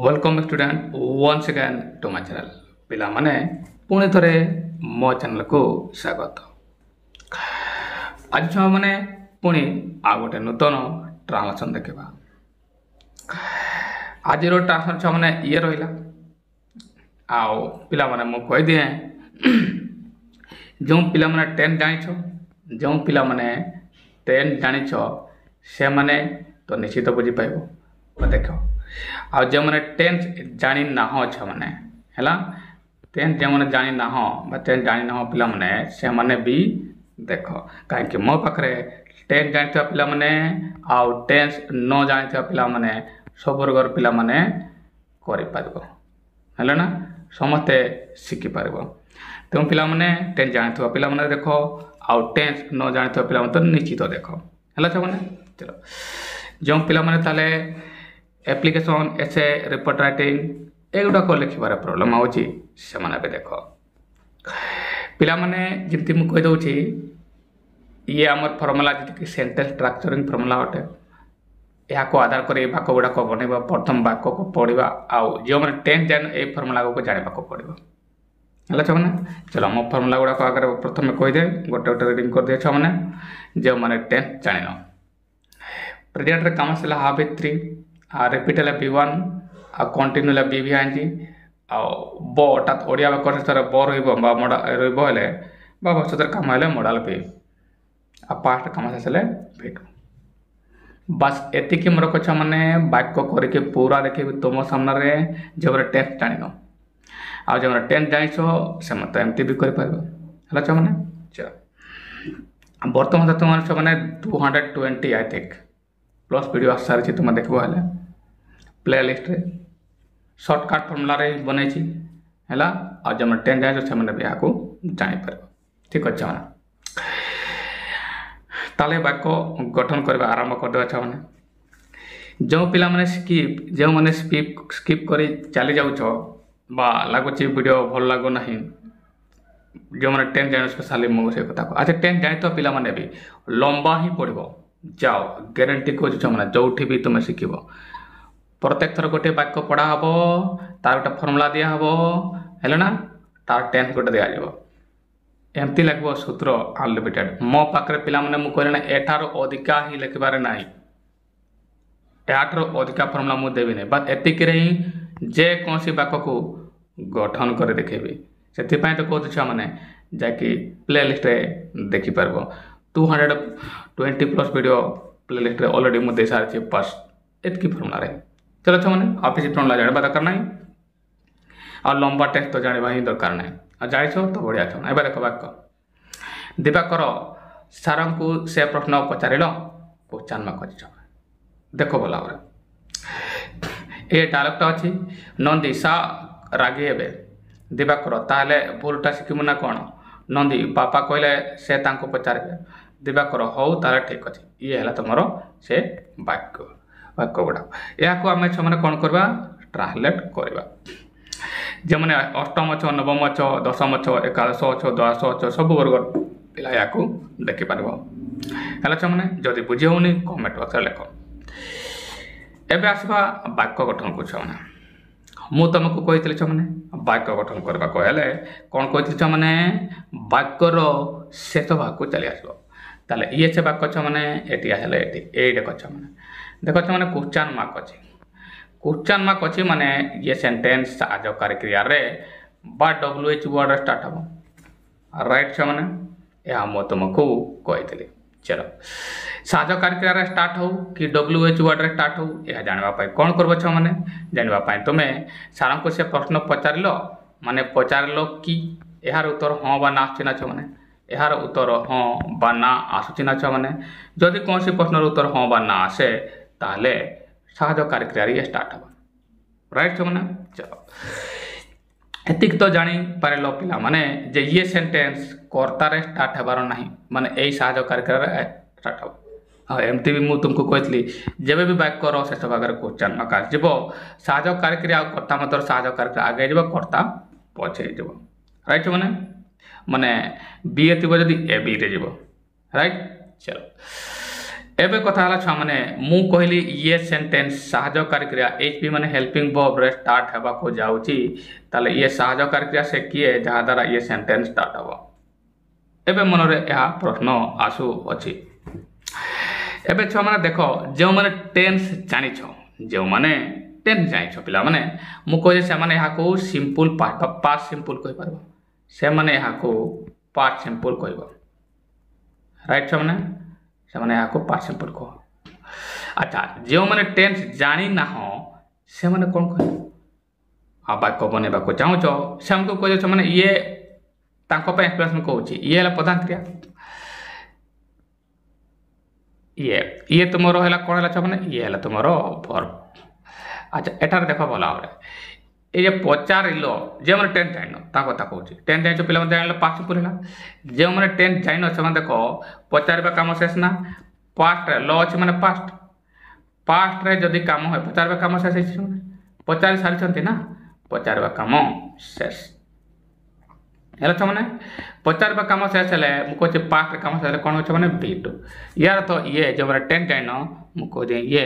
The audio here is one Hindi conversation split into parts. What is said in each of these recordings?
Welcome student once again to my channel पिला माने पुणी थरे मो चैनल को स्वागत। आज छुआ माने पुणी आ गोटे नूतन ट्रांसलेशन देखा। आज ट्रांसलेशन छुआ माने ये रहिला आओ पिला माने मु कहि दिए जो पिला माने 10 जानिछो जो पिला माने 10 जानिछो से माने तो निश्चित बुझी पाइबो। देखो आ जो मैंने 10 जानी ना हो छ माने हैला 10 जो मैंने जानी ना हो बा 10 जानी ना हो पिला माने से माने भी देखो काहे कि मो पाखरे 10 जानि था पिला माने आ 10 न जानि था पिला माने सब वर्गर पिला माने करि पारबो हैला ना समते सिखि पारबो। तो पिला माने 10 जानि था पिला माने देखो आ 10 न जानि था पिला माने तो निश्चित देखो हैला छ माने चलो जो पिला माने ताले एप्लिकेशन एसे रिपोर्ट राइटिंग एगुड़ा को लिखबार प्रोब्लेम आउची से माने बे देखो पिला माने जिमती मु कहि दउची ये हमर फार्मूला जति सेंटेंस स्ट्रक्चरिंग फार्मूला होटे या को आधार करे वाक्य गुडा को बनेबा प्रथम वाक्य को पढिबा आउ जो माने 10 जान ए फार्मूला को जानिबा को पडिबो हला छ माने चलो हम फार्मूला गुडा को आगे प्रथम कहि दे गोटे गोटे रीडिंग कर दे छ माने जो माने 10 जानिनो प्रेजेंट रे काम सला हाफ 3 रिपीट है B1 आ कंटिन्यू है B भी आ ब अर्थात ओडिया वाक्य सर ब रहिबो बा मोडा रहिबो हेले बा भविष्य काम हेले मॉडल पे आ पास्ट काम हेले भेट बस एति कि मोर कछ माने वाक्य करके पूरा देखि तुम सामने रे जबर टेक्स्ट जानिनो आ जबर 10 जानिछो से मत एमती भी कर पाबो हला छ माने चल वर्तमान तुम छ माने 220 आई थिंक प्लस वीडियो आसार तुम देखो हेले प्लेलिस्ट रे शॉर्टकट फार्मूला रे बनै छी हैला आ जम 10 जाय से माने बिया को जानि परबो ठीक अछि माने ताले वाक्य गठन करबा आरंभ कर देबा छ माने जो पिला माने जो माने स्किप करी चली जाउ छ बा लागो छी वीडियो भल लागो नाही जो माने 10 जाय स्पेशली मो से कथा को अच्छा 10 जाय तो पिला माने भी लंबा ही पड़िबो जाओ गारंटी को छ माने जोठी भी तुम सिखिबो प्रत्येक थर गोटे वाक्य पढ़ा हबो तार गोटे फार्मूला दिया हबो हैला ना तार 10 गोटे दिया जाबो एमती लागबो सूत्र अनलिमिटेड मो पाखरे पिला माने मु कहले ना एठार अधिका ही लिखबारे नाही एठार अधिका फार्मूला मु देबी नै बस एतिक रे ही जे कोनसी वाक्य को गठन करे देखेबी सेति पय तो कहत छ माने जाकी प्लेलिस्ट रे देखि परबो 220 प्लस वीडियो प्लेलिस्ट रे ऑलरेडी मु दे सार छी बस एतकी फार्मूला रे चलो छ माने ऑफिस फार्मूला जाने दरकार नाही और लंबा टेक्स्ट तो जाने ही दरकार नाही आ जाय छ तो बढ़िया छ एबा देखो वाक्य दिवाकर सारं को से प्रश्न पचारिलो क्वेश्चन मार्क छ देखो बोला रे ए डायलॉग ता अछि नंदी सा रागी हेबे दिवाकर ताले भूलटा सिकिमु ना कोन नंदी पापा कहले से तांको पचारबे दिवाकर हौ तारा ठीक अछि ये हला तमरो से वाक्य गुड़ा या को आम छे कौन करवा ट्रांसलेट करवा जो मैंने अष्टम अच्छ नवम अच्छ दशम अच्छ एकादश अच्छ द्वादश अच्छ सब वर्ग पिला या देखिपार है छे मैंने जदि बुझी होनी कमेंट बक्स लिख एबे आसवा वाक्य गठन को छे मु तुमको कही छे मैंने वाक्य गठन करवा कहले कौन कही छे मैंने वाक्यर शेष भाग को चली आसो ताले ये छे वाक्य छे मैंने एटी आसले एटी देख छ मैंने देखो छ माने क्वेश्चन मार्क अछि क्वेश्चन मार्क अछि माने ये सेंटेंस साजकारी क्रिया रे बा WH वर्ड स्टार्ट हबो राइट छ माने या मो तुमको कहितली चलो साजकारी क्रिया रे स्टार्ट हो कि WH वर्ड रे स्टार्ट हो या जानबा पाई कोन करबो छ माने जानबा पाई तुमे सारं को से प्रश्न पचारिलो माने पचारिलो कि एहार उत्तर हां बा ना छिना छ माने एहार उत्तर हां बा ना आसुचिना छ माने जदि कोनसी प्रश्न उत्तर हां बा ना आसे ताले साहजकारी क्रिया स्टार्ट हम राइट माने चलो एतिक तो जानी पारे पिला माने जे ये सेंटेंस कर्ता रे स्टार्ट हेबार नाही माने एई साहजकारी क्रिया स्टार्ट हो हां एमती भी मु तुमको कहतली जेबे भी वाक्य रो शेष भाग रे क्वेश्चन मार्क आजिबो साहजकारी क्रिया कर्ता मतलब साहजकारी क्रिया आगे जबो कर्ता पछे जबो राइट माने माने बी एतिबो जदी ए बी रे जबो राइट चलो एबे कथा हला छुआ माने मु कहली ये सेंटेंस सहायकारी क्रिया एचपी माने हेल्पिंग वर्ब रे स्टार्ट हेबा को जाउची ताले ये सहायकारी क्रिया से किए जहा द्वारा ये सेंटेंस स्टार्ट हबो। एबे मन रे यह प्रश्न आसु अछि। एबे छुआ माने देखो जो माने टेंस जानि छ जो माने टेंस जानि छ पिला माने मु कहजे से माने यहा को सिंपल पास्ट सिंपल कहि परबो से माने यहा को पास्ट सिंपल कहबो राइट छ माने से माने यहा को पास्ट सिंपल को। अच्छा जो माने टेंस जानि ना हो से माने कोन कह आ वाक्य बनेबा को चाहू छ से हमको कहजे छ माने ये तांको पे एक्सप्रेशन कहउची ये हला प्रधान क्रिया ये तुमरो हला कोन हला छ माने ये हला तुमरो वर्ब। अच्छा एटार देखो भला हमरे ए जे पचारिलो जे माने टेंस जाइनो ता कथा कहउची टेंस जाइछो पिला माने जानिलो पास्ट सिंपल हला जे माने टेंस जाइनो से माने देखो पचारबा काम शेष ना पास्ट रे लो अछि माने पास्ट रे जदी काम होय पचारबा काम शेष अछि माने पचारि सारि छथि ना पचारबा काम शेष हला छ माने पचारबा काम शेष हले मु कहछि पास्ट रे काम शेष हले कोन होछ माने B2 यार तो ये जे माने टेंस जाइनो मु कह दे ये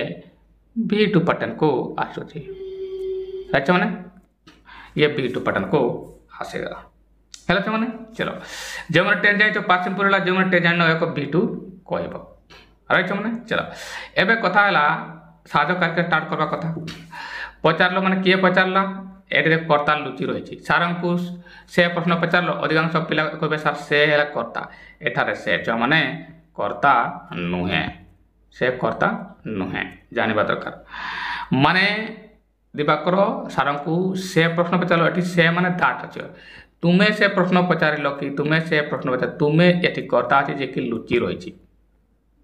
B2 पटन को आसुछि अच्छा माने ये B2 पटन को आसेगा हेला छ माने चलो जे माने टेंस जाय तो पास्ट सिंपल हला जे माने टेंस जानो एको B2 कहबो राइट छ माने चलो एबे कथा हला साजो करके स्टार्ट करबा कथा पचारलो माने के पचारला एटे कर्ता लुचि रहिछि सारंकु से प्रश्न पचारलो अधिकांश पिला कहबे सर से हला कर्ता एठारे से छ माने कर्ता नुहे से कर्ता नुहे जानिबा दरकार माने दिवाकर सारंकु से प्रश्न पचारलो एठी से माने दैट अछि तुमे से प्रश्न पचारिलो कि तुमे से प्रश्न पचार तुमे एठी कर्ता अछि जे कि लुचि रहिछि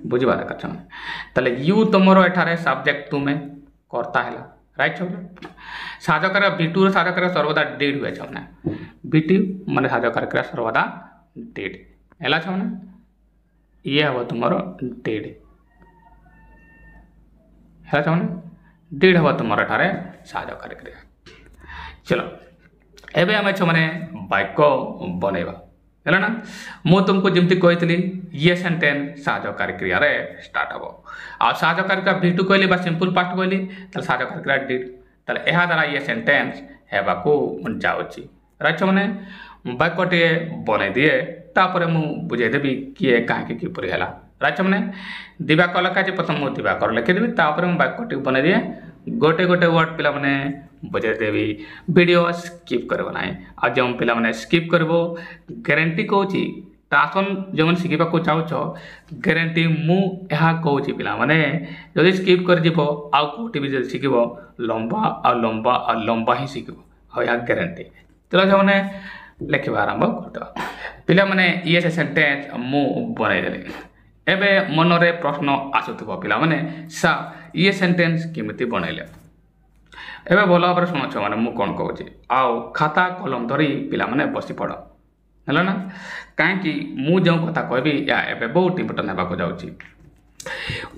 बुझिबा दरकार छ तले यू तमरो एठारे सब्जेक्ट तुमे कर्ता हला राइट छ साजकर B2 रो साजकर सर्वदा डिड हुए छ माने B2 माने साजकर क्रिया सर्वदा डिड हला छ माने ये हबो तमरो डिड हला छ माने डिड हबो तमरो एठारे साजकर क्रिया। चलो एबे हमें छ माने वाक्य बनेबा हला ना मु तुमको जेमति कहितली ये सेंटेंस साजकारी क्रिया रे स्टार्ट हबो आ साजकारी क्रिया B2 कहली बा सिंपल पास्ट कहली त साजकारी क्रिया डिड त एहा द्वारा ये सेंटेंस हेबा को जाउची राइट छ माने वाक्य टे बने दिए तापरे मु बुझे देबी किए काहे कि परि हला राइट छ माने दिवाकर लखा जे प्रथम मु दिवाकर लिखि देबी तापरे मु वाक्य टे बने दिए गोटे गोटे वर्ड पिला माने बुझे देबी वीडियो स्किप करबो नाही आ जे पिला माने स्किप करबो गारंटी कहउची टासन जमन सिखिबा को चाहू छ गारंटी मु एहा कहउची पिला माने जदी स्किप कर जिवो आ कोटी भी जदी सिखिबो लंबा ही सिखिबो हो या गारंटी चलो जे माने लिखिबा आरंभ करतो पिला माने ये सेंटेंस मु बनै देली एबे मनरे प्रश्न आसुथबो पिला माने सा ये सेंटेंस केमिति बनैले एबे बोला पर सुनो छ माने मु कोन कहउची आउ खाता कलम धरी पिला माने बसी पड़ हला ना काहे कि मु जो कथा कहबी या एबे बहुत इंपोर्टेंट हेबा को जाउची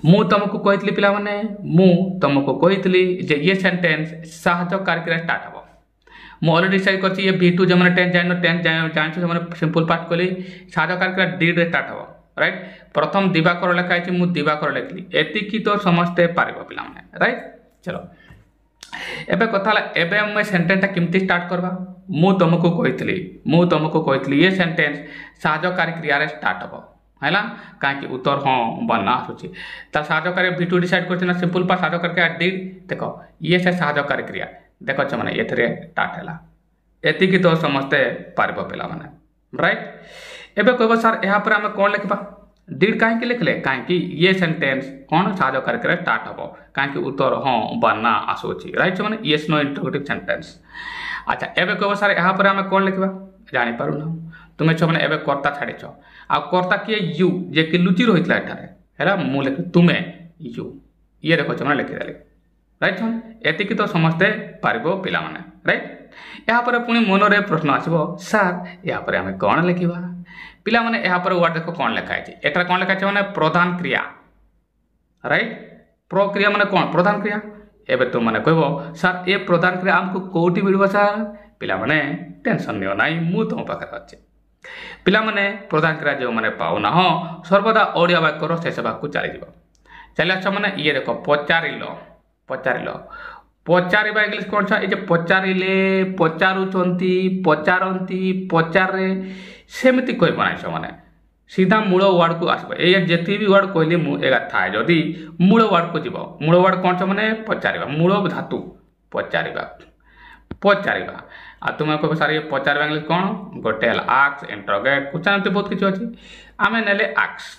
मु तुमको कहितली पिला माने मु तुमको कहितली जे ये सेंटेंस सहायकारी क्रिया स्टार्ट हबो मु ऑलरेडी डिसाइड करछि ये B2 जे माने टेंस जानि छ माने सिंपल पार्ट कहली सहायकारी क्रिया डिड रे स्टार्ट हबो राइट प्रथम दिवाकर लिखाई छी मु दिवाकर लिखली एति की तो समझते पारिबो पिला माने राइट चलो एबे कथा एबे हम सेंटेंस ता केमती स्टार्ट करबा मु तुमको कहितली ये सेंटेंस सहायकारी क्रिया रे स्टार्ट हबो हैला काहे कि उत्तर हां बनना सोची त सहायकारी B2 डिसाइड करथिना सिंपल पास सहायकारी क्रिया डिड देखो ये से सहायकारी क्रिया देखो छ माने एथरे स्टार्ट हैला एति की तो समझते पारिबो पिला माने राइट एबे कहबो सर यहां पर हम कोन लिखबा डिड काहे कि लिखले काहे कि ये सेंटेंस कोन सहायकारी क्रिया स्टार्ट हबो काहे कि उत्तर हां बनना आसोची राइट माने यस नो इंटरोगेटिव सेंटेंस। अच्छा एबे कहबो सर यहां पर हम कोन लिखबा जानि पारु ना तुमे छ माने एबे कर्ता छाडी छ आ कर्ता के यू जे कि लुचि रहितला एठारे हैला मु लिख तुमे यू ये देखो छ माने लिखि देले राइट एति की तो समझते पारिबो पिला माने राइट यहां पर पुनी मनरे प्रश्न आसीबो सर यहां पर हम कोन लिखिबा पिला माने यहां पर वर्ड देखो कोन लिखा है एटा कोन लिखा है माने प्रधान क्रिया राइट प्रक्रिया माने कोन प्रधान क्रिया एबे तो माने कहबो सर ए प्रधान क्रिया हमको कोठी मिलबो सर पिला माने टेंशन नियो नाही मु तो पाखर अछि पिला माने प्रधान क्रिया जो माने पाउ ना हो सर्वदा ओडिया वाक्य रो शेष भाग को चली जिवो चलिए अच्छा मैंने ये देखो पचारिल पचारिल पचारिबा इंग्लिश कौन सा ये पचारिले पचारुचंती पचारंती पचारे सेमती कह बनाइछ माने सीधा मूल वर्ड को आसब ये जिते भी वर्ड कहली एगा थाए जदि मूल वर्ड को जीव मूल वर्ड कौन सा माने पचारिबा मूल धातु पचारिबा पचारिबा आ तुम कह सार ये पचारिबा इंग्लिश कौन गोटे आक्स इंटरोगेट क्वेश्चन बहुत किसी अच्छी आम नेले आक्स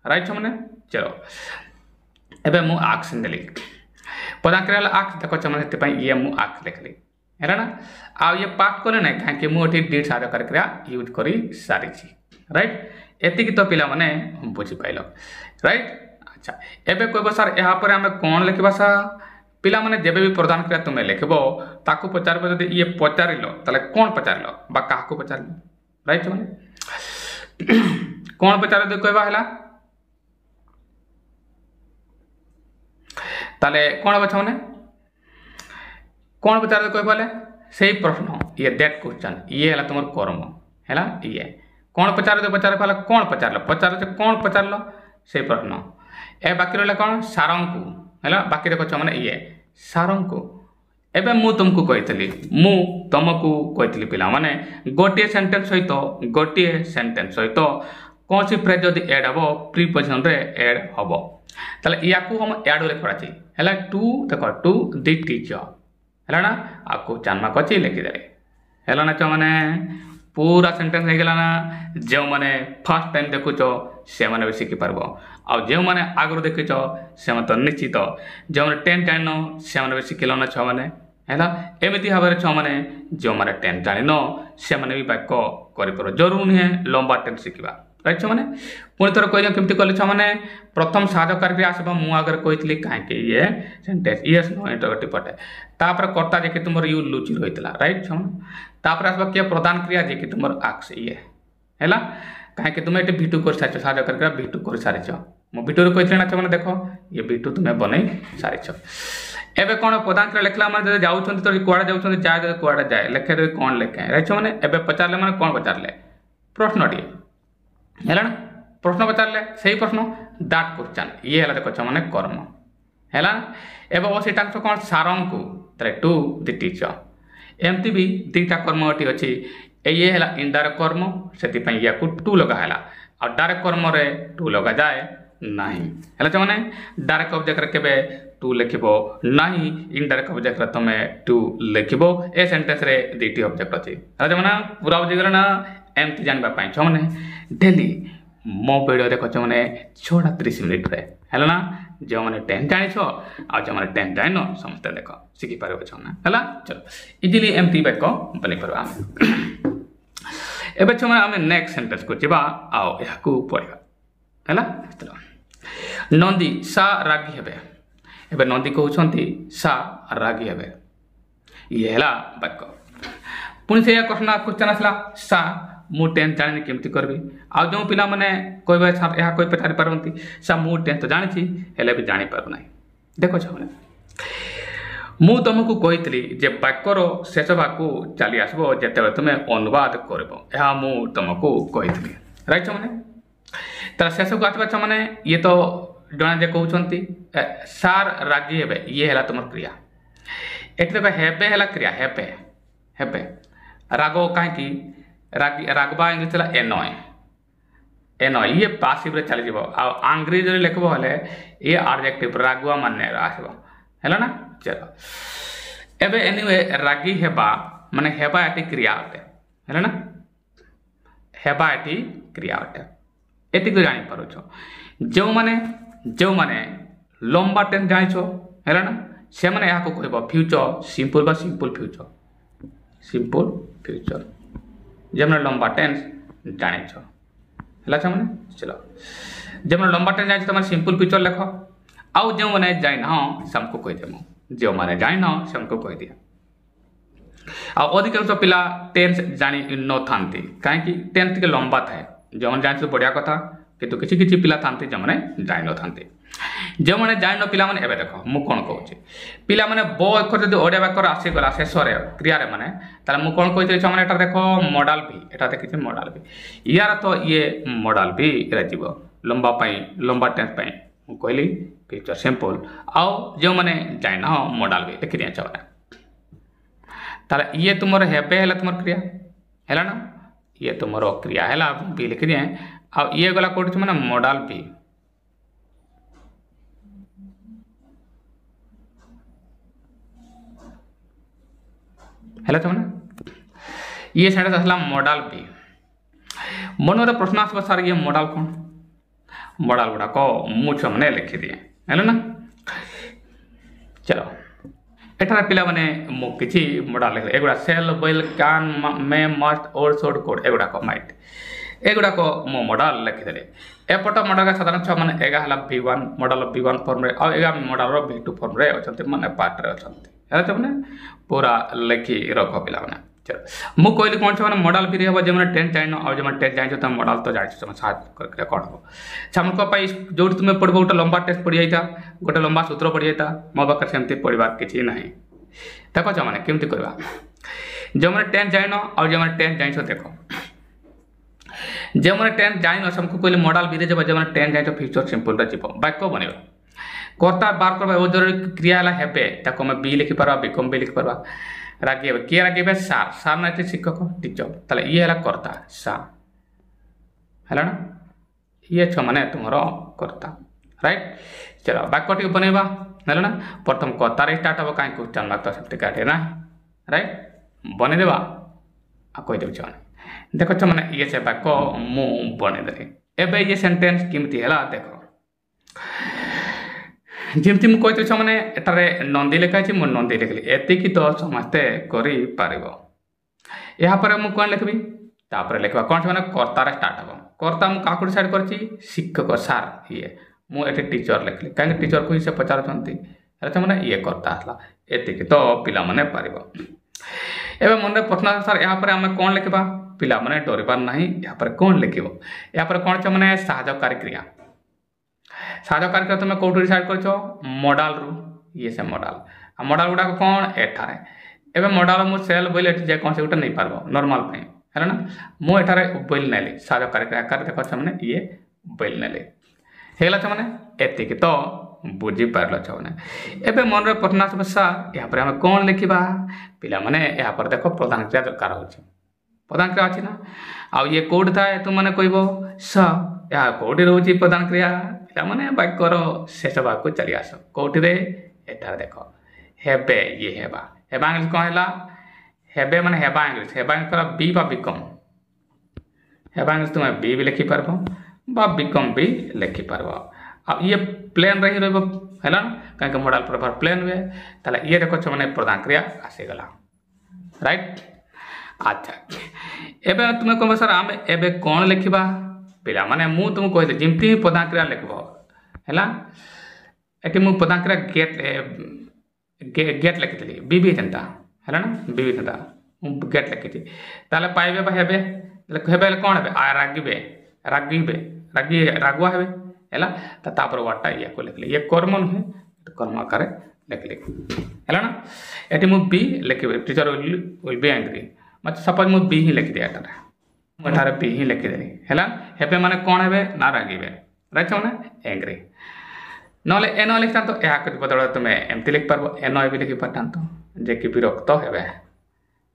राइट मैंने चलो एबे मु आक्स नेली पदांक आक्स देख मैंने ये मु आक्स लिखली है ना आ ये पाठ कले ना कहीं मुझे डिड साधक क्रिया यूज कर सारी राइट एतिक तो पिला माने बुझीपाल राइट अच्छा एबे कहब सार यापर आम कौन लिखा सा पिला माने जब भी प्रदान क्रिया तुम्हें लिखब ताकू पचार जब ये पचारिल ताले कौन पचारिल बा क्या पचारिल राइट माने कौन पचार कहवा है ताले कौन बच्चा मैंने कौन पचार कहले से प्रश्न ये दैट क्वेश्चन ये है तुम कर्म है ये कौन पचार पचार पाला कौन पचार पचार कौन पचार से प्रश्न ए बाकी रहा कौन सारंकु है बाकी देख मैंने ये सारंकु एबे मु तुमको कही मु तुमको कही पिला माने गोटे सेंटेंस सहित गोटे सेंटेंस सहित कौन सी फ्रेज जब एड हम प्रीपोजिशन रे एड हम ताले या हम एड लिखा है टू देख टू दी टीचर है ना आपको चान्माक अच्छी लिखिदे है ना च मैंने पूरा सेंटेंस हो गला ना जो मैंने फर्स्ट टाइम देखुच से मैंने भी शिखिपार आउ जो मैंने आगु देखीच से तो निश्चित जो मैंने 10 जान से मैंने भी शिखिल ना छ मैंने है एमती भाव में छ मैंने जो मैंने 10 जान से मैंने भी वाक्य कर जरूर नुहे लंबा 10 शिखा राइट छ मैंने पुणी थर कह केमती कले छ मैंने प्रथम साधक कार्य आसब मु आगे कही कहीं ये सेंटेंस यस नो इंटरोगेटिव पटे तापर कर्ता जे तुम यू लुचि रही राइट छ तापर आसब किए प्रदान क्रिया जे कि तुम आक्स ये है कहीं तुम ये भिटू कर सारी साधक कार्य भिटू कर सारी मो भिटू कही ना मैंने देख ये भिटू तुम्हें बन सारी एबे कौन प्रदान क्रिया लिखला मैंने जाऊँ तो कड़े जाऊँ जाए कड़े जाए लिखे कौन लिखे राइट मैंने एबे पचारे मैंने कौन पचारे प्रश्नटी है ना प्रश्न पचारे से प्रश्न दैट क्वेश्चन ये है देख मैंने कर्म है एवं बस यहाँ कौन सारंकु टू दी टीचर एमती भी दीटा कर्म ये अच्छी ये है इनडायरेक्ट कर्म से या टू लगा है आ डायरेक्ट कर्म रे टू लगा जाए ना है मैंने डायरेक्ट ऑब्जेक्ट के टू लिख ना इनडायरेक्ट ऑब्जेक्ट तुम टू लिख ए सेंटेंस रे दीटी ऑब्जेक्ट अच्छी मैंने पूरा बुझीगल ना एमती जानवाई छ मैंने डेली मो वीडियो देख मैंने 6:30 मिनिट है ना जो मैंने 10 जानी आ जो मैंने 10 जान समस्त देख शिखिपार है चलो इजिली एमती वाक्य बन पार एवं छो आम नेक्स्ट सेंटेंस को जा आओ या पढ़ा है चलो नंदी सा रागी हे एवं नंदी कहते सा रागी हे ये है वाक्य पुणी से क्वेश्चन आसला सा मु 10 जानी केमती करबी आ जो पिला माने कहबे यह कोई पचारि पारती सा मु 10 तो जानी हेले भी जानी पारु ना देखो छने मु तुमको कही जे वाक्यर शेष भाग को चली आसबो जेते तुम्हें अनुवाद करबो यह मु तुमको कही राइट मैंने तार शेष को आसबा मैंने ये तो जड़े जे कहते सार रागी हे ये है तुम क्रिया ये देख हेबे है क्रिया हेबे हेबे राग कहीं रागबा इंग्लिश है एनॉय एनॉय ये पासिव रे चली जाव आंग्रेजी लिखब हेले ये एडजेक्टिव रागुआ माने आसब है ना चलो एबे एनीवे रागी हेबा माने हेबा एटी क्रिया अटे है ना हेबा एटी क्रिया अटे एतिक जानी पारुछ जो माने लंबा टेंस जानिछ है ना से माने या को कहबो फ्यूचर सिंपल बा सिंपल फ्यूचर जब मैंने लंबा टेंस जानिछ है मैंने चलो जब मैंने लंबा टेंस जानिछ तो मैंने सिंपल फ्यूचर लिख आउ जो मैंने जाइन से हमको कहीदे जो मैंने जाइन से हमको कह दिया अधिकांश पिला टेंस जानी न था कहीं टेंस टे लंबा थाए जो मैंने जानी बढ़िया कथा किंतु किसी किसी पिला था जो मैंने जान न था जो मैंने जान पिला माने एबे देखो मु कौन कहूँ पिला माने ब अक्षर जब ओडिया वाक्यर आसीगला शेष क्रिया माने ताले मु कौन कही मैंने एटा देखो मॉडल भी एटा देखी मॉडल भी यार तो ये मॉडल भी जीव लंबा टेंस कहली फ्यूचर सिंपल आउ जो मैंने जाइन मॉडल भी लिखि दिया चाहे ताले ये तुम हेबे है तुम क्रिया है ना ये तुम क्रिया है बी लिखि दिए आ ये गला कौट मैंने मॉडल बी है ये साइड आसला मॉडल बी मन में प्रश्न आसो सार ये मॉडल कौन मॉडल गुड़ाक मुझे मैंने लिखि दिए है ना चलो एठार पिला माने किसी मॉडल लिख एगुड़ा shall will can may must और शॉर्ट कोड एगुड़ाक माइट एगुड़ाक मो मॉडल लिखिदेली एपट मॉडल का साधारण छुआ मैंने एगा है V1 मॉडल V1 फॉर्म रे आ एगा मॉडल V2 फॉर्म रे अच्छे माने पार्ट रे अच्छे मैंने पूरा लिखि रख पिला माने चलो मु कहली कौन से मॉडल भी हम जो मैंने 10 जाइन और जो मैंने 10 जाइन तुम मॉडल तो जान साहय कौन हम छामक जो तुम्हें पढ़ो गोटे लंबा टेस्ट पढ़ी जाता गोटे लंबा सूत्र पढ़ी जाता मो पाखे सेमती पढ़ार किसी ना देख मैंने केमती करवा जो मैंने 10 जाइन और जो मैंने 10 जाइन देख जो मैंने 10 जाइन हमको कहली मॉडल भी जो मैंने 10 जाइन फ्यूचर सिंपल जीव वाक्य बन कर्ता बार करवा वो जरूरी क्रिया हेबे ताको मैं बी लिखिपार बिकम बी लिखिपार रागे किए रागे सार सार ना शिक्षक टीचर ताले ये है कर्ता सा है ना ये छ माने तुम कर्ता राइट चलो वाक्य टी बनवा है ना प्रथम कर्तार स्टार्ट हम कहीं क्वेश्चन मार्क तो से काटे ना राइट बनईदेवा आ कहीदेव मैंने देख मैंने ये से वाक्य मु बनईदेली एवं ये सेन्टेन्स केमती है देख जमती मुझे कही मैंने एटारे नंदी लिखाई मुझे नंदी लिखली एतिकी तो समस्ते कर कौन लिखी तापर लिखा कौन से मैंने कर्तार स्टार्ट हम कर्ता मुझे क्या डिसाइड कर शिक्षक सार ये मुझे टीचर लिखली कहीं टीचर को से पचारूँ मैंने ये कर्ता आसला एतिकी तो पिला माने पार एवं मन प्रश्न सार यहाँ आम कौन लिखा पिला माने डरबार ना यहाँ कौन लिख यहाँ कौन से मैंने साहाय्यकारी क्रिया साहाय्यकारी क्रिया तुम कौट डिसाइड कर मॉडल रु ये से मॉडल आ मॉडल गुड़ाक कौन एठारे एवं मॉडल मुझे सेल बोले जेकोसी गोटे नहीं पार नॉर्मल है ना मुझे बोल नेली साहाय्यकारी क्रिया आकार देख मैंने ये बोल नेली होगा मैंने एतिक तो बुझी पार मैंने एवं मन में प्रश्न आस सार यहाँ आम कौन लिखा पिला मैंने यहाँ देख प्रधान क्रिया दरकार हो प्रधान क्रिया अच्छी ना आउ ये कौट थाए तुमने कह स या कौटी रोचे प्रधान क्रिया मैंने वाक्यर शेष भाग को चली आस कौटे एटार देख हेबे ये हेबा हेबा इंग्लिश कौन है हेबे मैंने हेबा इंग्लिश बी बा बिकम हेबा इंग्लिश तुम बी भी लिखिपार बिकम भी लिखिपार अब ये प्लेन रही है ना कहीं मॉडल प्रभार प्लेन हुए ताले ये देखो मैंने प्रधान क्रिया आसीगला राइट अच्छा एवं तुम्हें कह सर आम एवं कौन लिखा पिला माने मु तुमको कहते जमती ही प्रधान क्रिया लिखब है ये मुझे प्रधान क्रिया गेट लिखी बीबी था है ना बीबी था गेट लिखी ताले पाइबे बा हेबे हेबे कौन हे रागिबे रागिबे रागी रागुआ हे है तापर वार्डटा ये को लिखली ये कर्म नुहे कर्म आकार लिखली है ना ये मुझे बी लिखे टीचर विल बी एंग्री मतलब सपोज मुझे बी ही लिखिदी एठार बी ही लिखिदेली है हेबे माने कौन हे ना रागिबे राइट मैंने एंग्री ना एन लिखता तो यह बदल तुम एमती लिख पार एन भी लिखि पार्ता जे कि विरक्त हे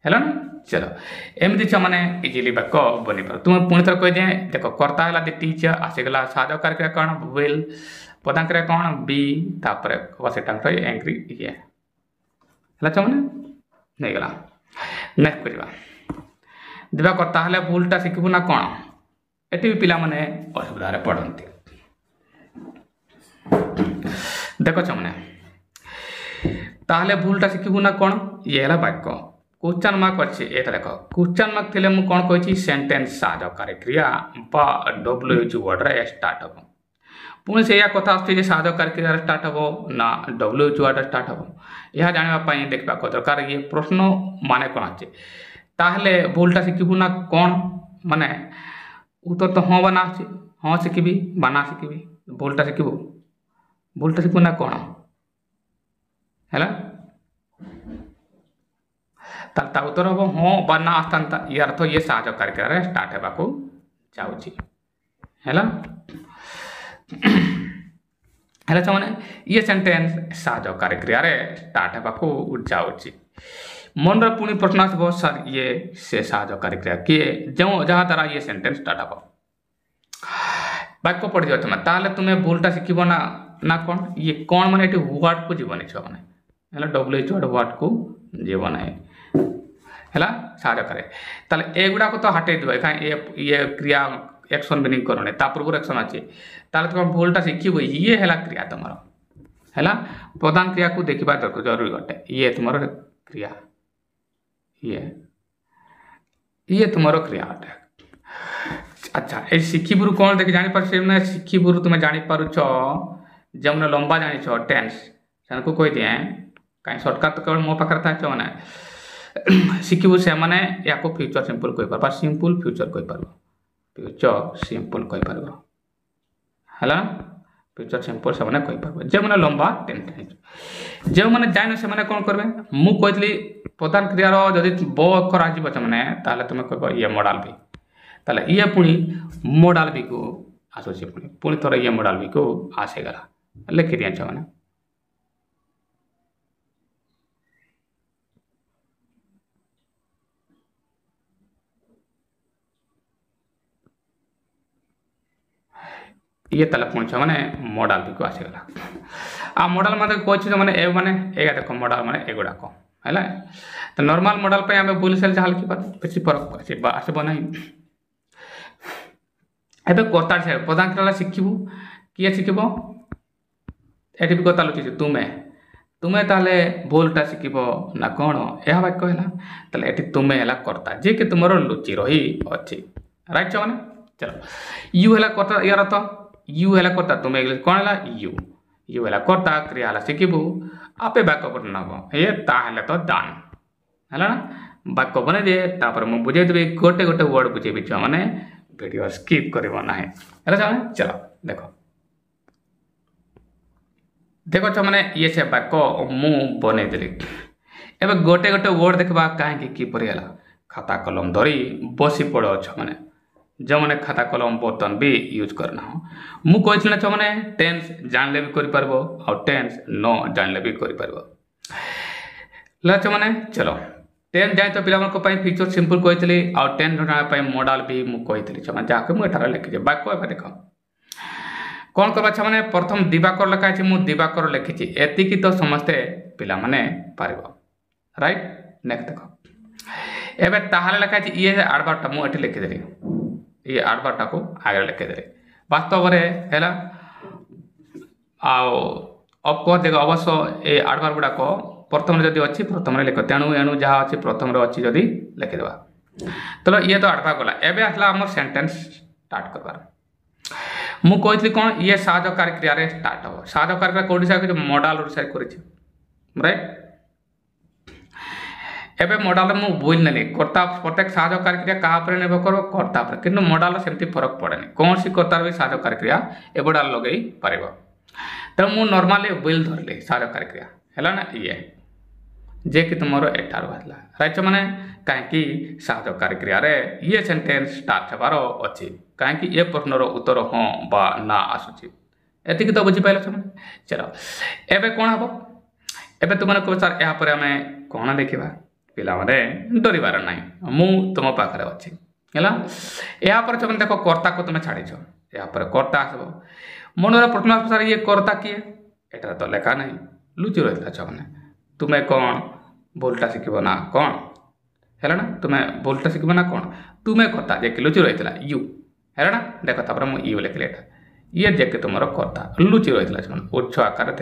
है ना चलो एमती छ मैंने इजिली वाक्य बनी पार तुम पुणी थर कह दिए देख कर्ता है दी टीचर आसीगला साहाय्यकारी क्रिया कौन विल प्रधान क्रिया कौन बी तापर सेटा एंग्री ये है मैंने नहीं गला नेक्स्ट करवा दिवा कर्ता है भूलटा शिखबू ना कौन एटी भी पिला माने असुविधा पड़ती देख मैंने ताहले भूलटा शिखबू ना कौन ये है वाक्य क्वेश्चन मार्क अच्छे ये देख क्वेश्चन मार्क थे मुझे कौन कही सेन्टेन्स साहाय्यकारी क्रिया WH वर्ड रे स्टार्ट हम पुणी से कथा आसुच्छे साहाय्यकारी क्रिया स्टार्ट हम ना WH वर्ड स्टार्ट हम यह जानापी देखा दरकार ये प्रश्न माने कौन अच्छे ताहले भूलटा शिखबू ना कौन माने उत्तर तो हाँ बना हाँ शिखी बना शिखी भूलटा शिखबू भूलटा शिखबू ना कौन है ता उत्तर हम हाँ बना आसता ये अर्थ ये साहाय्यकारी क्रिया स्टार्ट होगा जाऊँगी है हेला छमाने ये सेंटेंस साहजकारी क्रिया रे स्टार्ट हेबाकू जाउची मन रे पुणी प्रश्न आसबो सर ये से साहजकारी क्रिया किए जो जहाँ द्वारा ये सेंटेंस स्टार्ट हेबो वाक्य पढ़ी जाओ तुम ताले तुम्हें भूलटा शिखब ना ना कौन ये कौन माने वर्ड को जीवन छुआ मैंने है डब्ल्यूएच वर्ड को जीवन है साहय करे ताले एगुड़ा को तो हटे देबे कहीं ये क्रिया एक्शन मीनिंग करने ता पूर्व एक्शन अच्छे ताले तुम भूलटा शिखब ये है क्रिया तुम है प्रधान क्रिया को देखा दरकार जरूरी अटे ये तुम क्रिया ये तुम क्रिया अटे अच्छा ये शिखिबुरु कौन देखिए जापर से शिखिबुरु तुम जापर जब लंबा जानी टेन्स से कही दिए कहीं सर्टकट तो केवल मो पाखे था मैंने शिखिबु से मैंने या फ्यूचर सिंपल कही पार सिंपल फ्यूचर कही पार फ्यूचर सिंपल कही पार है फ्यूचर सिंपल से कही पार जो मैंने लंबा टेन्स जो मैंने जान से कौन करेंगे मुझे प्रधान क्रियार जदि ब अक्षर आसने तुम कह ये मॉडल भी ताले ये पुणी मॉडल भी को आसूसी पुणी थोड़ा ये मॉडल भी को आसेगला लिखी दिया मैंने ये ताले पुणी मैंने मॉडल भी को आसेगला आ मॉडल मतलब कौन मैंने ए मैंने एगा देख मॉडल मैंने एगुड़ाक है तो नॉर्मल मॉडल पे आम बुल सेल जहाँ लिखा बेसी फरक आसब ना एबे कर्ता से प्रधान क्रिया शिखबू किए शिखब ये भी कथा लुचि तुम्हें तुम्हें ताले भूलटा शिखब ना कौन यह वाक्य है ये तुम्हें है कर्ता जी कि तुम लुचि रही अच्छी राइट मैंने चलो यू है कर्ता यार तो यू है कर्ता तुम्हें कौन है यू है कर्ता क्रिया शिखबू आपे वाक्य गठन हम ये ताहले तो दान है ना वाक्य बन दिए मुझे बुझेदेवी गोटे गोटे वर्ड बुझेबी छुआ मैंने वीडियो स्किप करना ना चलो देखो देखो छो मैंने ये से वाक्य मु बनईदेली एवं गोटे गोटे वर्ड देखा कहीं किपर है खाता कलम धरी बसी पड़ छ मैंने जो मैंने खाता कलम बर्तन भी यूज करना हो मुझे छो मैंने टेन्स जानले भी कर टेन्स न जानले भी कर मैंने चलो 10 जाए तो पे फीचर सिंपल कही आ 10 ढूंढा मॉडल भी मुझे जहाँके मुझे लिखी वाक्य देख कौन करवा मैंने प्रथम दिवाकर लिखाई मुझे दिवाकर लिखी एतिकी तो समस्ते पिला माने पार राइट नेक्स्ट देख एवं ताहले लिखाई ये आडभार्टा मुझे लिखिदेली ये आडभार्टा को आगे लिखिदेली वास्तव में है ऑफकोर्स देख अवश्य ये आडभार गुड़ाक प्रथम जदि अच्छी प्रथम लिख तेणु एणु जहाँ अच्छी प्रथम अच्छी जदि लिखिदेवा तो ये तो आडभार गला एवं आसला आम सेंटेंस स्टार्ट करवार मुझे कौन ये साहजकारी क्रिया स्टार्ट हम साहजकारी क्रिया कौटी साइड मॉडल कर राइट एवं मॉडल मुझे भूल नेली कर्ता प्रत्येक साहजकारी क्रिया क्या निर्भर कर कर्ता कि मॉडल सेमती फरक पड़े कौन सी कर्तार भी साहजकारी क्रिया एगुड़ा लगे पार तेणु मुझे नॉर्मली भूल धरली साहजकारी क्रिया है ना ये जे कि तुम एठार बाहर राइट मैंने कहीं साहजकारी क्रिया ये सेंटेंस स्टार्ट होबार अच्छी कहीं ये प्रश्नर उत्तर हाँ बा ना आसूची एति तो बुझीपाल मैंने चलो एवं कौन हम एवं तुमने कह सर यापर आम कौन देखा पिला डरबार ना मु तुम पाखे अच्छी है यापर तुम देख कर्ता को तुम्हें छाड़ यापर कर्ता आसब मन प्रश्न आस सर ये कर्ता किए एटा तो लेखा नहीं लुचि रही था मैंने तुम्हें कौन भूलटा शिखब ना कौन है ना तुम्हें भूलटा शिखब ना कौन तुम्हें कर्ता जे कि लुचि रही यू है ना देख तापर मुझे यू लिखिली ये जे कि तुम कर्ता लुचि रही उच्च आकार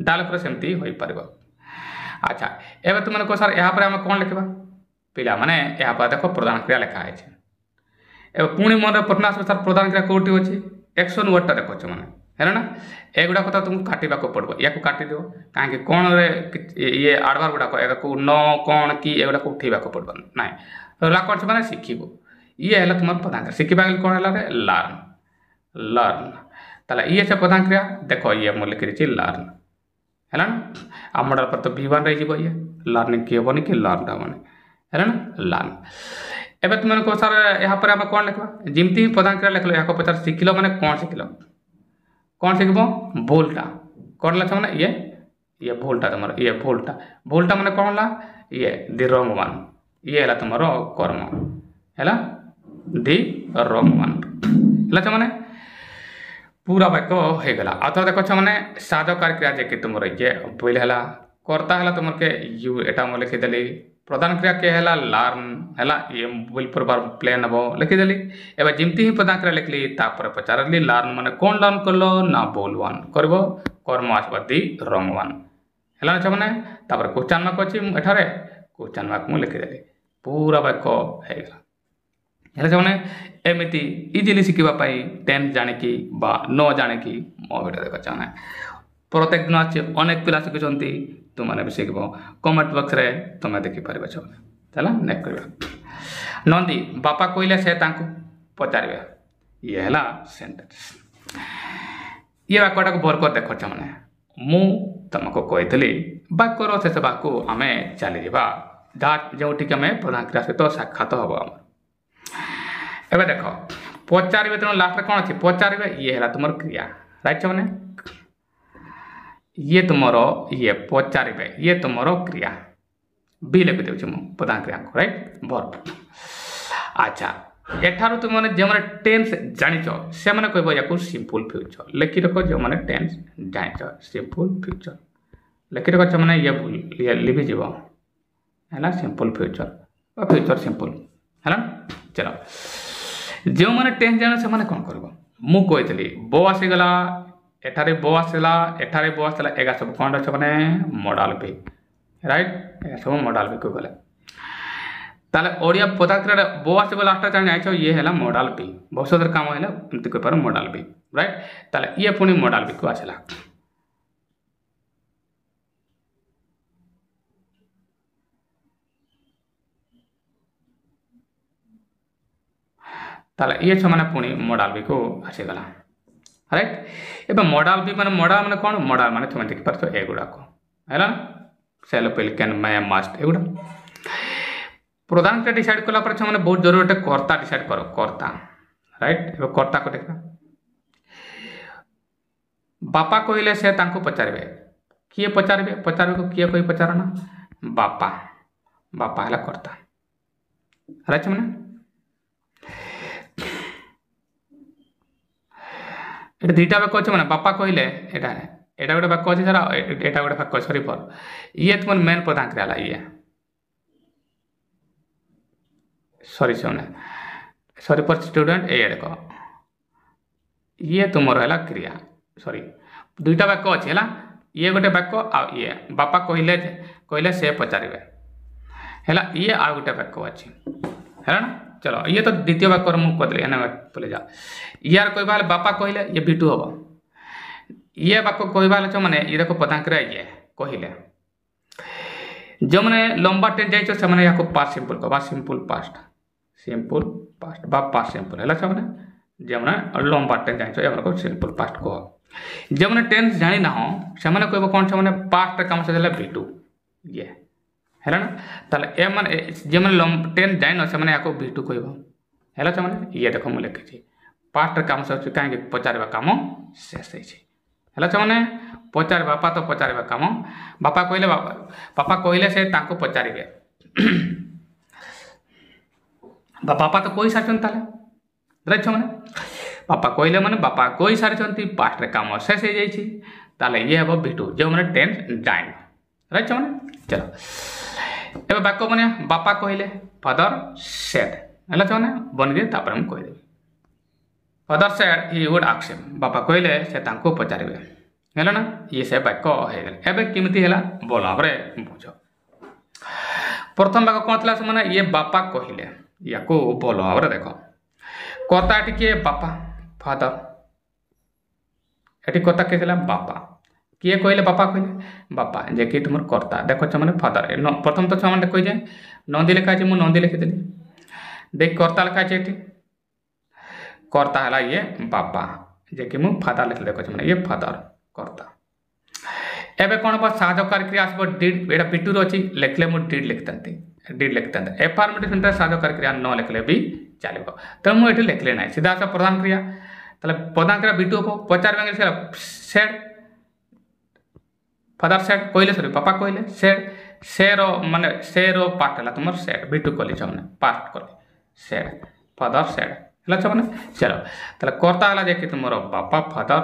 डाल पर सेमती हो पार अच्छा एवं तुमने कह सर यहाँ आम कौन लिखा पिला माने यहाँ देख प्रधान क्रिया लिखाई है पुणी मन प्रश्न आस सर प्रधान क्रिया कौटी अच्छी एक्शन वर्डटा देखो मैंने है ना एगुड़ा तो तुमको काटा पड़ो या काटिद कहीं कौन ये आडभार गुड़ाक या न कौन कि एगुड़ा उठेबा पड़ो ना कौन मैंने शिखब ये है तुम प्रधान क्रिया शिखा कौन है लर्न लर्न ताला ये से प्रधान क्रिया देख ये मुझे लिखी लर्न है ना आ मॉडल पर तो V1 रही ये लर्निंग किए बनी कि लर्न बने है ना लर्न एवं तुमने कह सर यहाँ पर आम कौन लिखा जमती प्रधान क्रिया लिखल यहाँ पचार शिखल मैंने कौन शिखल कौन शिखब भूलटा करला छे माने ये भूलटा तुम ये भूलटा माने कौन ला ये दी रंग वन ये है तुम कर्म है दी रंग वन है माने पूरा वाक्य हो गला आउ देख मैंने साधकार क्रिया जे तुम ये पहले है कर्ता है तुम के यू एटा मैं लिखिदेली प्रधान क्रिया के है लर्न है ये विल पर प्लेन हम लिखिदेली एवं जमती ही प्रधान क्रिया लिखली तापर पचारली लर्न माने कौन लर्न कल ना बोल वन कर कर्म आसब दी रंग वन है मैंने तापर क्वेश्चन मार्क अच्छी एठारे क्वेश्चन मार्क मुझे लिखिदेली पूरा वाक्य होगा मैंने एमती इजिली शिखापी टेन्स जाणिकी न जाणिकी मो भिडियो देख चाहे प्रत्येक दिन आज अनेक पिला शिखुंट तुमने भी शिखब कमेंट बॉक्स रे तुम देखिपार चल नेक्स्ट कर नंदी बापा कहले से पचारे ये है सेंटेंस ये वाक्यटा को भरकर देख मैंने मु तुमको कही वाक्यर शेष भाग को आम चली जा जो आम प्रधान क्रिया सहित साक्षात हम एवं देख पचारे तेणु लास्ट कौन अच्छी पचारे ये है तुम क्रिया राइट मैंने ये तुम ये पचारे ये तुम क्रिया बी लिखि देउछि मु प्रधान क्रिया को राइट वर्ब अच्छा एठारु तुम मैंने जो मैंने टेन्स जानिच से मैंने कहब या सिंपल फ्यूचर लिखि रख जो मैंने टेन्स जानिच सिंपल फ्यूचर लिखि रख मैंने ये लिभि जीव है सिंपल फ्यूचर फ्यूचर सिंपल है चलो जो मैंने टेन्स जान से मैंने कौन कर मु कही बो आसीगला एठारे बो आसला एठारे बो आसला एगा सब कौन अच्छे मैंने मॉडल भी राइट एगा सब मॉडल भी कोई गले ताले ओडिया पता करे बो आसीगला लास्ट टाइम जाइछो ये हैला मॉडल भी भविष्य काम हैला एमति कोइ पर मॉडल भी राइट ताले ये पुनी मॉडल भी को आसला ताले ये छ माने पुनी मॉडल भी को आसीगला राइट एबे मॉडल भी माने कौन मॉडल माने तुम देखि पारछो एगुडा को हैला सेल पेल कैन मैं मस्ट एगुडा प्रधान क्रिया डिसाइड कला पर माने बहुत जरूरी कर्ता डिसाइड करो कर्ता राइट एबे कर्ता को देखा बापा कहले से तांको पचारबे किए पचारबे को किए कोई पचारना बापा बापा हैला कर्ता राइट माने ये दुईटा वाक्य अच्छे मैंने बापा कहले एटा गोटे वाक्य अच्छे सर एटा गोटे वाक्य सॉरी फॉर ये तुम मेन प्रधान क्रिया ये सॉरी सॉरी फॉर स्टूडेंट ये देख ये तुम है क्रिया सॉरी दुईटा वाक्य अच्छे है ये गोटे वाक्य आ ये बापा कहले से पचारे है ये आ गोटे वाक्य अच्छे है ना चलो ये तो द्वितीय वाक्य मुझे कहते बोले जा यार कहवा बापा कहले ये बिटू हम ये वाक्य कहवा मैंने ये देखो प्रधान क्रिया ये कहले जो मैंने लंबा टेन जाइए से मैंने या पास्ट सिंपल कह सिंपल पास्ट पास्ट सिंपल है मैंने जो मैंने लंबा टेन जाइए या सिंपल पास्ट कह जो मैंने टेन्स जानी ना हो से मैंने कह कौन से मैंने पास्ट काम से बिटू ये है ना ताले ए माने जे मैंने टेन जाइन से मैंने या बिटू कहब है मैंने ये देख मुझे लिखी पास्ट काम से कहीं पचारे काम शेष है मैंने पचारे बापा तो पचारे काम बापा कहले से तांको पचारे बापा तो कही सारी राइट मैंने बापा कहले मैंने बापा कही सारी पास्ट काम शेष हो जाए ये हम बिटू जो मैंने टेन जाइन राइट मैंने चलो एवं वाक्य बनिया बापा कहले फादर सेड है मैंने बन गए तापर हम कहीदेवी father said he would ask him बापा कहले से तांको पचारे है ना ये से वाक्य हो गए एवं केमती है बोल भाव बुझ प्रथम वाक्य कौन था मैंने ये बापा कहले या बोल भाव देख कर्ता ये किए बापा फादर ये कर्ता किए बापा किए कहले बापा कहले बापा जे कि तुम कर्ता देख मैंने फादर प्रथम तो छुआ कही जाए नंदी लिखा है मुझे नंदी लिखिदेली देख कर्ता लिखा है ये कर्ता है ये बापा जे कि मुझे फादर लिख देख मैंने ये फादर कर्ता एवं कौन हम साधकार क्रिया आसो डिड ये पिटूर अच्छी लिखले मुझे डिड लिखता एफर्मेटिव सेंटेंस साधकार क्रिया न लिखले भी चलो तेणु मुझे लिखले ना सीधा आस प्रधान क्रिया তাহলে প্রধান ক্রিয়া বিটু হব পচারবে সেটা সেড ফাদার সেড কইলে সরি বাপা কইলে সেড সের মানে সের পার্ট হলা তোমার সেড বিটু কলি মানে পার্ট কলি সেড ফাদার সেড হলা মানে চলো তাহলে কর্তা হলা যে কি তোমার বাপা ফাদার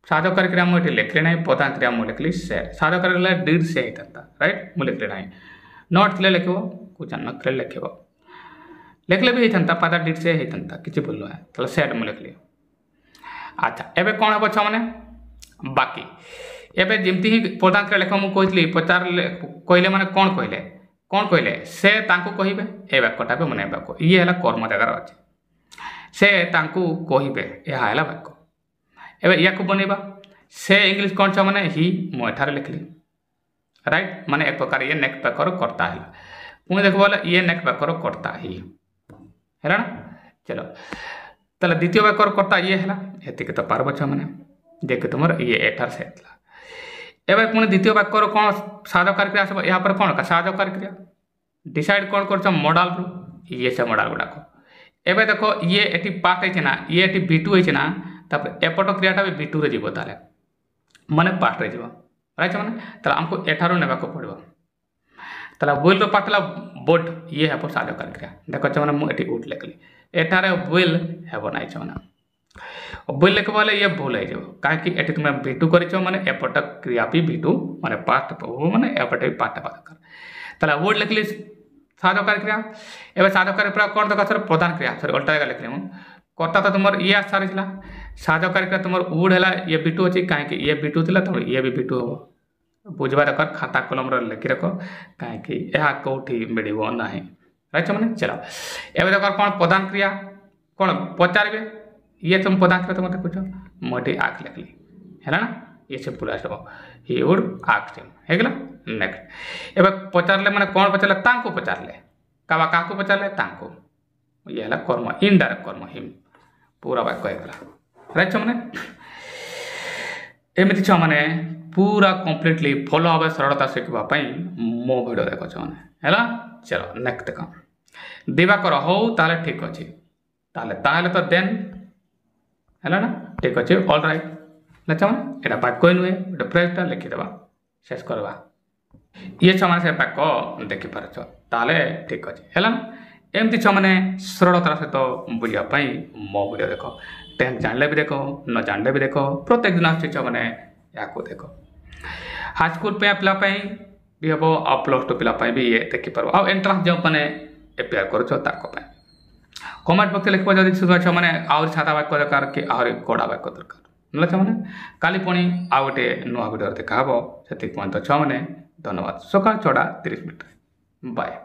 साधकारी क्रिया मुझे लिखले ना प्रधान क्रिया मुझे लिखली से साधकारी क्रिया डिड से होता राइट मुझे लिखले ना नॉट थे लिखो कुछ नखले लिखो लिखले भी होता फादर डिड से होता किसी बोल तो सेड मुझे लिखली अच्छा एबे कौन हम छुआ बाकी एबे जमती ही प्रधान क्रिया लिख मुझे कहली पचार कहले मैंने कौन कहले से तांको कहिबे ए वाक्यटा भी मन वाक्य ये है कर्म जगार अच्छे से तांको कहिबे यह है वाक्य एवं या बनवा से इंग्लिश कौन छो मैंने ही मुझे लिखली राइट माने एक प्रकार ये नेक्स्ट प्रकार कर्ता है पुणी देख बोले ये नेक्स्ट प्रकार कर्ता ही है ना चलो ताले द्वितीय प्रकार कर्ता ये है ये तो पार्ब छ मैंने देख तुम ये एठार से एवं पुणी द्वितीय प्रकार कौन साधकारी क्रिया सब यहाँ पर कौन का साधकारी क्रिया डिसाइड कौन कर मॉडल रू ये से मॉडल गुड़ाक एवं देखो ये एटी पार्ट है ना ये एटी बिटू है ना तापर एपट क्रियाटा भी बिटू रे जीवो ताले माने पार्ट रे जीवो राइट माने ताले हमको एठारो नेबा को पड़बो ताले बोल रो पाटला बोट ये है पर साधकारी क्रिया देखो छ माने मु एटी उठ लिखली एठारे बोल है बनाइ छ माने बोल लिख बोले ये भूल है जो काहे कि एटी तुम बिटू करिछ माने एपट क्रिया भी बिटू माने पार्ट वो माने एपट भी पार्ट कर ताले बोल लिखली साधकारी क्रिया एबे साधकारी क्रिया कोन देखो सर प्रधान क्रिया सॉरी उल्टा जगह लिखली मु कर्ता तो तुम ये सारी साधकारी क्रिया तुम उड़ है ये बिटू अच्छी कहीं ये बिटू थी तुम ये भी बिटू हम बुझा दरकार खाता कलम लिखि रख कहीं यह कौटी मिल ना राइट मैंने चलो एवं दरकार कौन प्रधान क्रिया कौन पचारे ये तुम प्रधान क्रिया तुम देखुच मुझे आग लिखली है ना ये सिंपल आस ही उड़ आग होगला नेक्स्ट एवं पचारे मैंने कौन पचारे तांको पचारे क्या क्या पचारे तांको ये है कर्म इनडायरेक्ट कर्म हिम पूरा वाक्य होगा राइट मैंने एमती छुआ मैंने पूरा कम्प्लीटली फॉलो भाव सरलता शिखापी मो भिड देख मैंने है चलो नेक्स्ट देख दिवाकर हो ताले ठीक अच्छे ताले तो देन है ना ठीक अच्छे ऑल राइट अच्छा मैंने यहाँ वाक्य नुहे गोटे फ्रेजटा लिखिदेवा शेष करवा ये छुआ मैंने से वाक्य देखिपार ताले ठीक अच्छे है एमती छुआ मैंने सरलतार सहित बुझापी मो भिड देख 10th जानले भी देखो न जानले भी देखो प्रत्येक दिन आस मैंने या देख हाई स्कूल पे पिलापाई भी हम आ +2 पिलापाई भी ये देखिपार आ एंट्रांस जो मैंने एप्लाय कर कमेंट बक्स लिख जब शुभा मैंने आहरी सादा वाक्य दरकार कि आहरी कड़ा वाक्य दरकार ना मैंने काली पुणी आ गए नुआ भिडियो देखा से छुआ मैंने धन्यवाद सकाल 6:30 बाय।